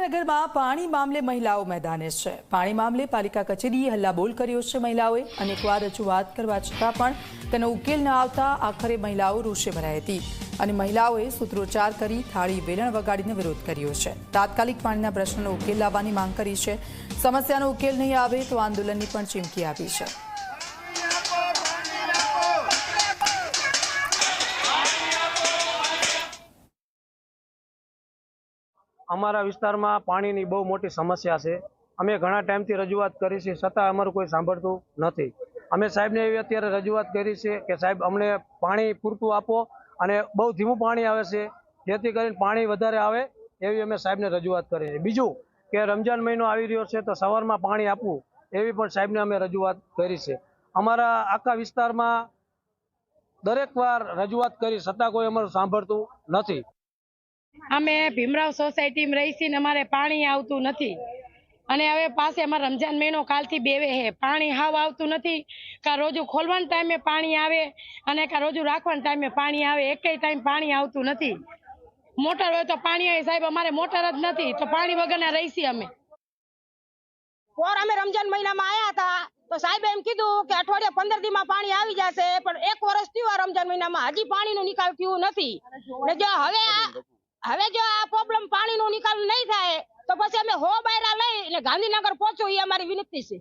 સુરેન્દ્રનગરમાં પાણી મામલે મહિલાઓ મેદાને છે। પાણી મામલે પાલિકા કચેરીએ હલ્લાબોલ કર્યો છે। મહિલાઓએ અનેકવાર રજૂઆત કરવા છતાં પણ તેનો ઉકેલ ન આવતા આખરે મહિલાઓ રોષે ભરાઈ હતી અને મહિલાઓએ સૂત્રોચ્ચાર કરી થાળી વેલણ વગાડીને વિરોધ કર્યો છે। તાત્કાલિક પાણીના પ્રશ્નનો ઉકેલ લાવવાની માંગ કરી છે। સમસ્યાનો ઉકેલ નહીં આવે તો આંદોલનની પણ ચીમકી આપી છે। અમારા વિસ્તારમાં પાણીની બહુ મોટી સમસ્યા છે। અમે ઘણા ટાઈમથી રજૂઆત કરી છે, છતાં અમારું કોઈ સાંભળતું નથી। અમે સાહેબને એવી અત્યારે રજૂઆત કરી છે કે સાહેબ અમને પાણી પૂરતું આપો અને બહુ ધીમું પાણી આવે છે, જેથી કરીને પાણી વધારે આવે એવી અમે સાહેબને રજૂઆત કરી છે। બીજું કે રમજાન મહિનો આવી રહ્યો છે તો સવારમાં પાણી આપવું એવી પણ સાહેબને અમે રજૂઆત કરી છે। અમારા આખા વિસ્તારમાં દરેક વાર રજૂઆત કરી છતાં કોઈ અમારું સાંભળતું નથી। અમે ભીમરાવ સોસાયટીમાં રહી છીએ ને અમારે પાણી આવતું નથી અને હવે પાસે અમારે રમજાન મહિનો કાલથી બેવે છે। પાણી હાવ આવતું નથી। કા રોજુ ખોલવાના ટાઈમે પાણી આવે અને કા રોજુ રાખવાના ટાઈમે પાણી આવે, એકેય ટાઈમ પાણી આવતું નથી। મોટર હોય તો પાણી આવે, સાહેબ અમારે મોટર જ નથી તો પાણી વગરના રહી છીએ અમે। અમે રમજાન મહિનામાં આવ્યા હતા તો સાહેબે એમ કીધું કે અઠવાડિયા 15 દીમાં પાણી આવી જશે, પણ 1 વર્ષ થયું રમજાન મહિનામાં હજી પાણીનો નિકાલ થયો નથી। ને જો હવે જો આ પ્રોબ્લેમ પાણીનો નિકાલ નહીં થાય તો પછી અમે હો બાયરા લઈને ગાંધીનગર પહોંચો એ અમારી વિનંતી છે।